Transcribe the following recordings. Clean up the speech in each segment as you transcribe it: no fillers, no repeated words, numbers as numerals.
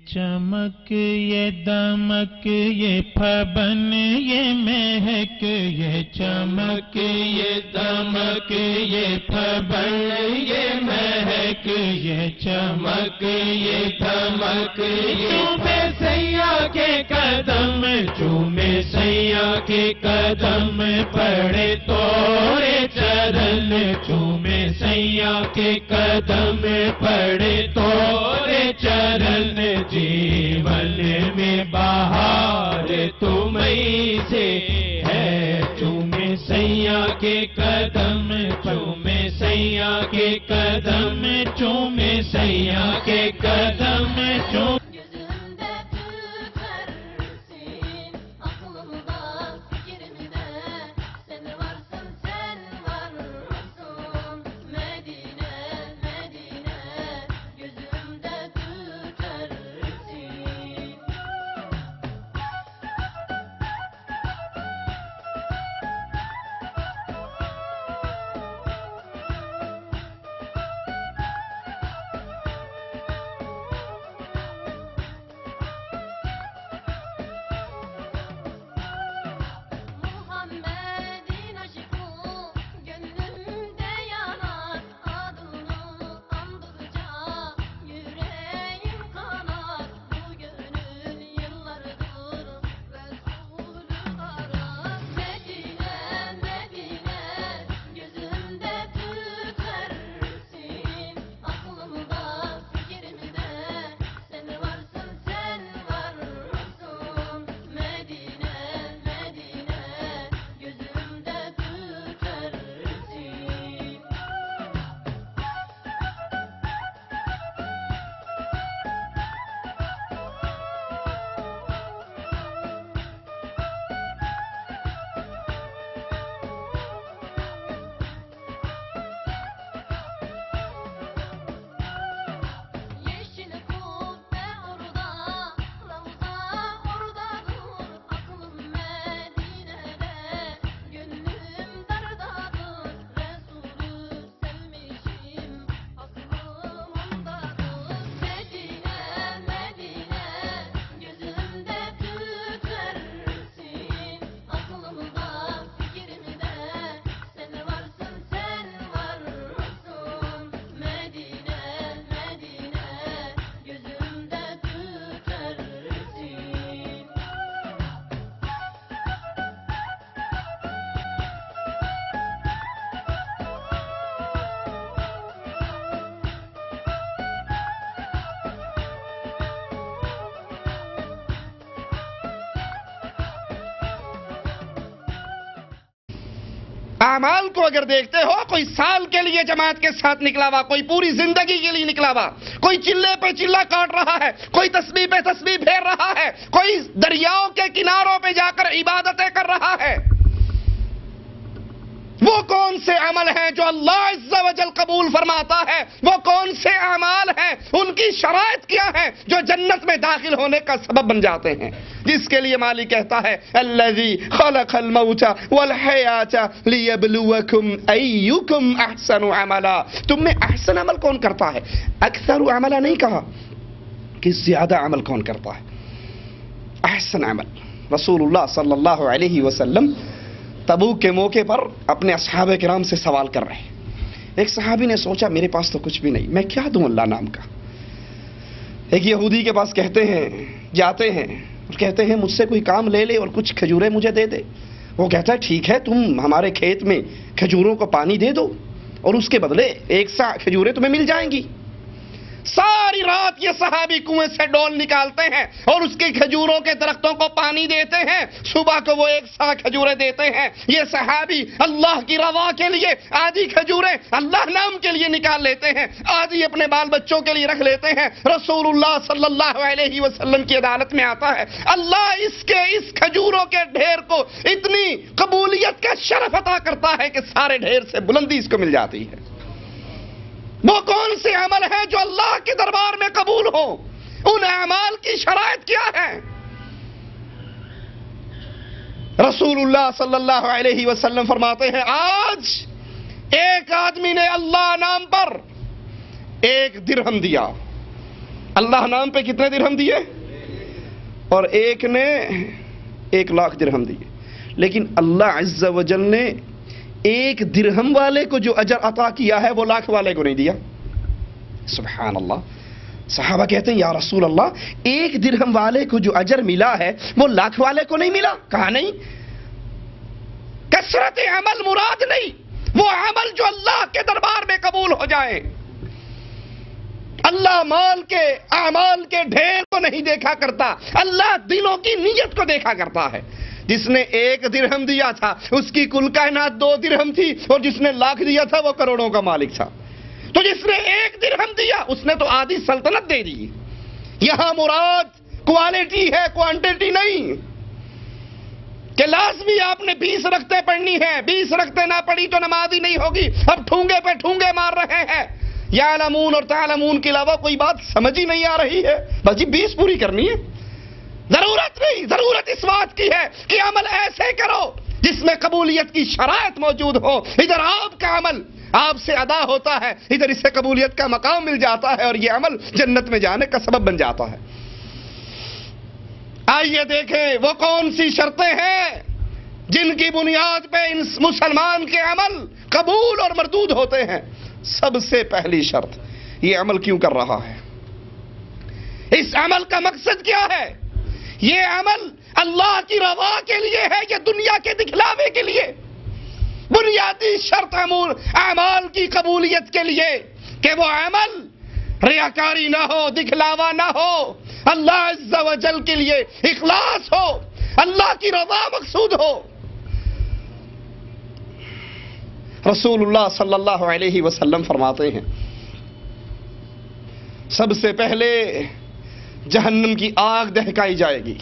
چمک یہ دمک یہ پھبن یہ مہک یہ چمک یہ دمک یہ پھبن یہ مہک یہ چمک یہ دمک چومے سیاح کے قدم چومے سیاح کے قدم پڑے توڑے چرن چومے سیاح کے قدم پڑے توڑے چرن جیون میں بہار تمہیں سے ہے چومے سیاح کے قدم چومے سیاح کے قدم چومے سیاح کے قدم چومے اعمال کو اگر دیکھتے ہو، کوئی سال کے لیے جماعت کے ساتھ نکلا ہوا، کوئی پوری زندگی کے لیے نکلا ہوا، کوئی چلے پہ چلہ کاٹ رہا ہے، کوئی تسبیح پہ تسبیح پھیر رہا ہے، کوئی دریاؤں کے کناروں پہ جا کر عبادتیں کر رہا ہے، وہ کون سے عمل ہیں جو اللہ عز و جل قبول فرماتا ہے؟ وہ کون سے اعمال ہیں؟ ان کی شرائط کیا ہے جو جنت میں داخل ہونے کا سبب بن جاتے ہیں؟ جس کے لیے مالک کہتا ہے الذی خلق الموت والحیات لیبلوکم ایکم احسن عملا. تم میں احسن عمل کون کرتا ہے؟ اکثر عملا نہیں کہا کہ زیادہ عمل کون کرتا ہے. احسن عمل. رسول اللہ صلی اللہ علیہ وسلم تبوک کے موقع پر اپنے اصحاب کرام سے سوال کر رہے ہیں. ایک صحابی نے سوچا میرے پاس تو کچھ بھی نہیں، میں کیا دوں اللہ نام کا. ایک یہودی کے پاس کہتے ہیں، جاتے ہیں اور کہتے ہیں مجھ سے کوئی کام لے لے اور کچھ کھجوریں مجھے دے دے. وہ کہتا ہے ٹھیک ہے، تم ہمارے کھیت میں کھجوروں کو پانی دے دو اور اس کے بدلے 100 کھجوریں تمہیں مل جائیں گی. ساری رات یہ صحابی کنویں سے ڈول نکالتے ہیں اور اس کی کھجوروں کے درختوں کو پانی دیتے ہیں. صبح کو وہ 100 کھجوریں دیتے ہیں. یہ صحابی اللہ کی رضا کے لیے آدھی کھجوریں اللہ نام کے لیے نکال لیتے ہیں، آدھی اپنے بال بچوں کے لیے رکھ لیتے ہیں. رسول اللہ صلی اللہ علیہ وسلم کی عدالت میں آتا ہے اللہ اس کھجوروں کے ڈھیر کو اتنی قبولیت کا شرف عطا کرتا ہے کہ سارے ڈھیر سے بلندی اس کو مل جاتی ہے. وہ کون سے عمل ہیں جو اللہ کے دربار میں قبول ہو؟ ان اعمال کی شرائط کیا ہے؟ رسول اللہ صلی اللہ علیہ وسلم فرماتے ہیں آج ایک آدمی نے اللہ نام پر 1 درہم دیا، اللہ نام پہ کتنے درہم دیے؟ اور ایک نے 1,00,000 درہم دیے. لیکن اللہ عز و جل نے 1 درہم والے کو جو اجر عطا کیا ہے وہ 1,00,000 والے کو نہیں دیا. سبحان اللہ. صحابہ کہتے ہیں یا رسول اللہ 1 درہم والے کو جو اجر ملا ہے وہ 1,00,000 والے کو نہیں ملا. کہا نہیں، کثرت عمل مراد نہیں، وہ عمل جو اللہ کے دربار میں قبول ہو جائے. اللہ مال کے اعمال کے ڈھیر کو نہیں دیکھا کرتا، اللہ دلوں کی نیت کو دیکھا کرتا ہے. جس نے 1 درہم دیا تھا اس کی کل کائنات 2 درہم تھی، اور جس نے 1,00,000 دیا تھا وہ کروڑوں کا مالک تھا. تو جس نے 1 درہم دیا اس نے تو آدھی سلطنت دے دی. یہاں مراد کوالٹی ہے، کوانٹٹی نہیں کہ لازمی آپ نے 20 رکعتیں پڑھنی ہے، 20 رکعتیں نہ پڑھی تو نماز ہی نہیں ہوگی. اب ٹھونگے پہ ٹھونگے مار رہے ہیں. یعلمون اور تعلمون کے علاوہ کوئی بات سمجھ ہی نہیں آ رہی ہے. بس جی 20 پوری کرنی ہے. ضرورت نہیں، ضرورت اس بات کی ہے کہ عمل ایسے کرو جس میں قبولیت کی شرائط موجود ہو. ادھر آپ کا عمل آپ سے ادا ہوتا ہے، ادھر اس سے قبولیت کا مقام مل جاتا ہے، اور یہ عمل جنت میں جانے کا سبب بن جاتا ہے. آئیے دیکھیں وہ کون سی شرطیں ہیں جن کی بنیاد پہ ان مسلمان کے عمل قبول اور مردود ہوتے ہیں. سب سے پہلی شرط، یہ عمل کیوں کر رہا ہے؟ اس عمل کا مقصد کیا ہے؟ یہ عمل اللہ کی رضا کے لیے ہے یا دنیا کے دکھلاوے کے لیے؟ بنیادی شرط اعمال کی قبولیت کے لیے کہ وہ عمل ریاکاری نہ ہو، دکھلاوا نہ ہو، اللہ عز و جل کے لیے اخلاص ہو، اللہ کی رضا مقصود ہو. رسول اللہ صلی اللہ علیہ وسلم فرماتے ہیں سب سے پہلے جہنم کی آگ دہکائی جائے گی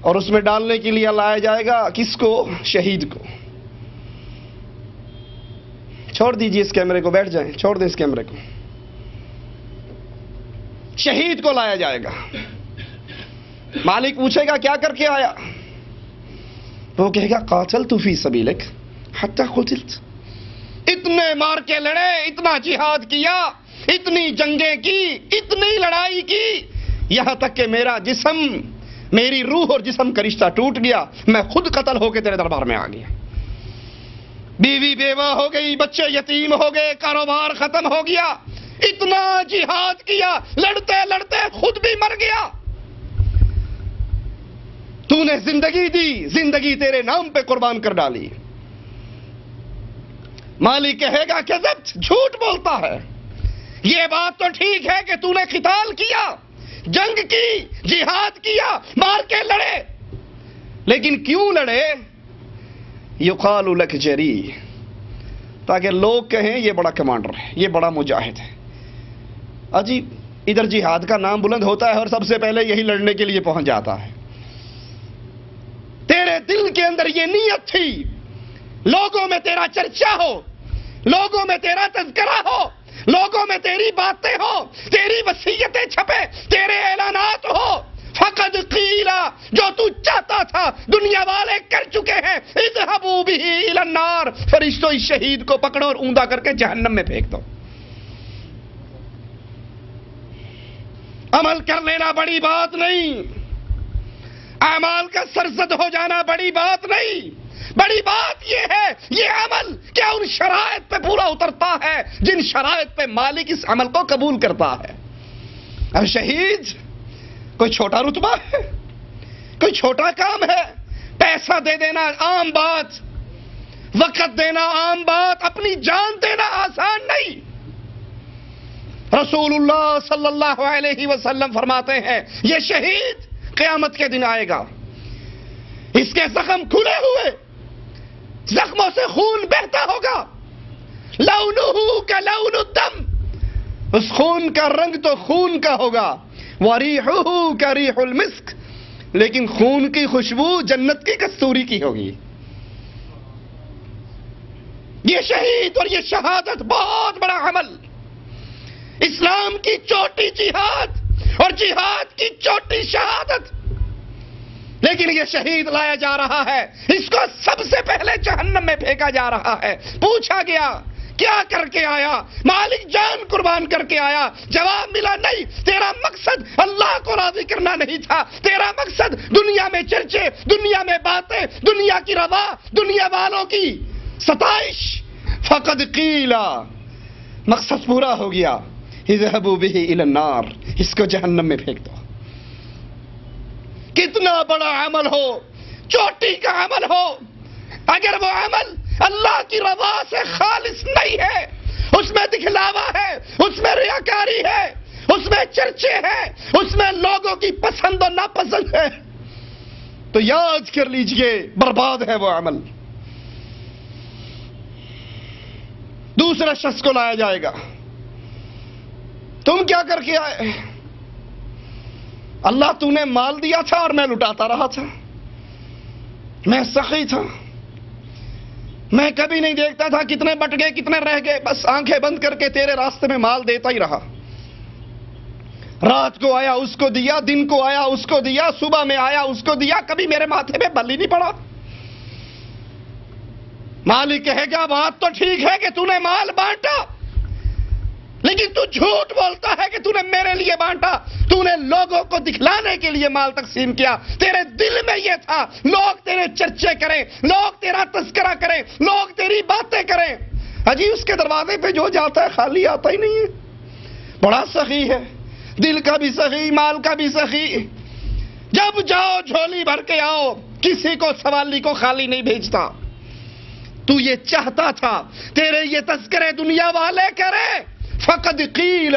اور اس میں ڈالنے کے لیے لایا جائے گا کس کو؟ شہید کو. چھوڑ دیجئے اس کیمرے کو، بیٹھ جائیں، چھوڑ دیں اس کیمرے کو. شہید کو لایا جائے گا. مالک پوچھے گا کیا کر کے آیا؟ وہ کہے گا قاتلت فی سبیلک حتی قتلت. اتنے مار کے لڑے، اتنا جہاد کیا، اتنی جنگیں کی، اتنی لڑائی کی، یہاں تک کہ میرا جسم، میری روح اور جسم کا رشتہ ٹوٹ گیا، میں خود قتل ہو کے تیرے دربار میں آ گیا. بیوی بیوہ ہو گئی، بچے یتیم ہو گئے، کاروبار ختم ہو گیا، اتنا جہاد کیا، لڑتے لڑتے خود بھی مر گیا. تو نے زندگی دی، زندگی تیرے نام پہ قربان کر ڈالی. مالک کہے گا کذبت، جھوٹ بولتا ہے. یہ بات تو ٹھیک ہے کہ تو نے قتال کیا، جنگ کی، جہاد کیا، مار کے لڑے، لیکن کیوں لڑے؟ یقال لک جری، تاکہ لوگ کہیں یہ بڑا کمانڈر ہے، یہ بڑا مجاہد ہے. اجی ادھر جہاد کا نام بلند ہوتا ہے اور سب سے پہلے یہی لڑنے کے لیے پہنچ جاتا ہے. تیرے دل کے اندر یہ نیت تھی لوگوں میں تیرا چرچا ہو، لوگوں میں تیرا تذکرہ ہو، لوگوں میں تیری باتیں ہو، تیری وصیتیں چھپے، تیرے اعلانات ہو. فقد قیلا، جو تو چاہتا تھا دنیا والے کر چکے ہیں. اذهبوا به الى النار، فرشتوں اس شہید کو پکڑو اور اوندا کر کے جہنم میں پھینک دو. عمل کر لینا بڑی بات نہیں، اعمال کا سرزد ہو جانا بڑی بات نہیں. بڑی بات یہ ہے یہ عمل کیا ان شرائط پہ پورا اترتا ہے جن شرائط پہ مالک اس عمل کو قبول کرتا ہے. اب شہید کوئی چھوٹا رتبہ ہے، کوئی چھوٹا کام ہے؟ پیسہ دے دینا عام بات، وقت دینا عام بات، اپنی جان دینا آسان نہیں. رسول اللہ صلی اللہ علیہ وسلم فرماتے ہیں یہ شہید قیامت کے دن آئے گا، اس کے زخم کھلے ہوئے، زخموں سے خون بہتا ہوگا. لونہ کا لون الدم، اس خون کا رنگ تو خون کا ہوگا. وریحہ کا ریح المسک، لیکن خون کی خوشبو جنت کی کستوری کی ہوگی. یہ شہید اور یہ شہادت بہت بڑا عمل، اسلام کی چوٹی جہاد اور جہاد کی چوٹی شہادت. لیکن یہ شہید لایا جا رہا ہے، اس کو سب سے پہلے جہنم میں پھینکا جا رہا ہے. پوچھا گیا کیا کر کے آیا؟ مالک جان قربان کر کے آیا، جواب ملا نہیں، تیرا مقصد اللہ کو راضی کرنا نہیں تھا، تیرا مقصد دنیا میں چرچے، دنیا میں باتیں، دنیا کی روا، دنیا والوں کی ستائش۔ فقد قیل، مقصد پورا ہو گیا، اذهبوا به الى النار، اس کو جہنم میں پھینک دو۔ کتنا بڑا عمل ہو، چوٹی کا عمل ہو، اگر وہ عمل اللہ کی رضا سے خالص نہیں ہے، اس میں دکھلاوا ہے، اس میں ریاکاری ہے، اس میں چرچے ہیں، اس میں لوگوں کی پسند و ناپسند ہے، تو یاد کر لیجئے برباد ہے وہ عمل۔ دوسرا شخص کو لایا جائے گا، تم کیا کر کے آئے؟ اللہ تو نے مال دیا تھا اور میں لٹاتا رہا تھا، میں سخی تھا، میں کبھی نہیں دیکھتا تھا کتنے بٹ گئے کتنے رہ گئے، بس آنکھیں بند کر کے تیرے راستے میں مال دیتا ہی رہا، رات کو آیا اس کو دیا، دن کو آیا اس کو دیا، صبح میں آیا اس کو دیا، کبھی میرے ماتھے پہ بل ہی نہیں پڑا۔ مالک کہے گا بات تو ٹھیک ہے کہ تو نے مال بانٹا، لیکن تو جھوٹ بولتا ہے کہ تو نے میرے لیے بانٹا، تو نے لوگوں کو دکھلانے کے لیے مال تقسیم کیا، تیرے دل میں یہ تھا لوگ تیرے چرچے کریں، لوگ تیرا تذکرہ کریں، لوگ تیری باتیں کریں۔ اجی اس کے دروازے پہ جو جاتا ہے خالی آتا ہی نہیں ہے، بڑا سخی ہے، دل کا بھی سخی، مال کا بھی سخی، جب جاؤ جھولی بھر کے آؤ، کسی کو سوالی کو خالی نہیں بھیجتا۔ تو یہ چاہتا تھا تیرے یہ تذکرے دنیا والے کرے، فقد قیل،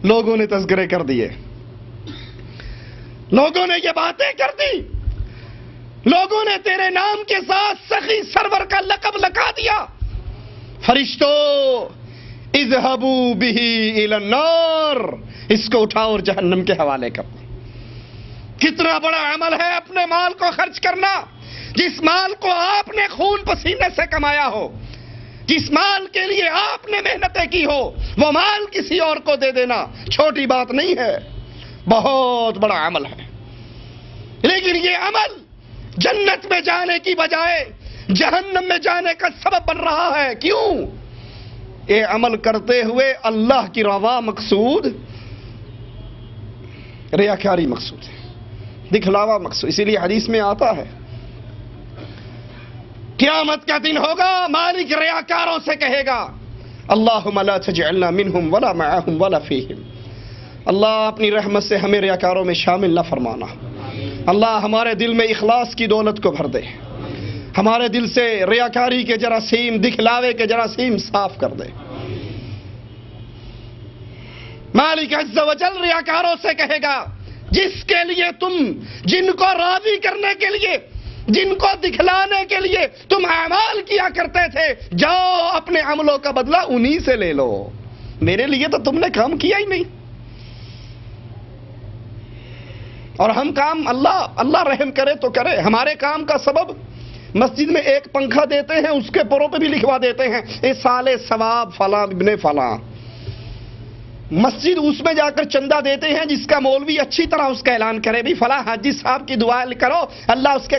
لوگوں نے تذکرے کر دیے، لوگوں نے یہ باتیں کر دی، لوگوں نے تیرے نام کے ساتھ سخی سرور کا لقب لگا دیا۔ فرشتوں اذهبوا به الى النار، اس کو اٹھاؤ اور جہنم کے حوالے کرو۔ کتنا بڑا عمل ہے اپنے مال کو خرچ کرنا، جس مال کو آپ نے خون پسینے سے کمایا ہو، جس مال کے لیے آپ نے محنتیں کی ہو، وہ مال کسی اور کو دے دینا چھوٹی بات نہیں ہے، بہت بڑا عمل ہے۔ لیکن یہ عمل جنت میں جانے کی بجائے جہنم میں جانے کا سبب بن رہا ہے۔ کیوں؟ یہ عمل کرتے ہوئے اللہ کی رضا مقصود، ریاکاری مقصود ہے، دکھلاوا مقصود۔ اسی لیے حدیث میں آتا ہے قیامت کا دن ہوگا، مالک ریاکاروں سے کہے گا اللہم لا تجعلنا منہم ولا معہم ولا فیہم، اللہ اپنی رحمت سے ہمیں ریاکاروں میں شامل نہ فرمانا، اللہ ہمارے دل میں اخلاص کی دولت کو بھر دے، ہمارے دل سے ریاکاری کے جراثیم، دکھلاوے کے جراثیم صاف کر دے۔ مالک عز و جل ریاکاروں سے کہے گا جس کے لیے تم، جن کو راضی کرنے کے لیے، جن کو دکھلانے کے لیے تم اعمال کیا کرتے تھے، جاؤ اپنے عملوں کا بدلہ انہی سے لے لو، میرے لیے تو تم نے کام کیا ہی نہیں۔ اور ہم کام اللہ رحم کرے تو کرے، ہمارے کام کا سبب مسجد میں ایک پنکھا دیتے ہیں، اس کے پروں پہ بھی لکھوا دیتے ہیں اے سال ثواب فلاں ابن فلاں، مسجد اس میں جا کر چندہ دیتے ہیں جس کا مولوی اچھی طرح اس کا اعلان کرے بھی فلاں حاجی صاحب کی دعا کرو، اللہ اس کے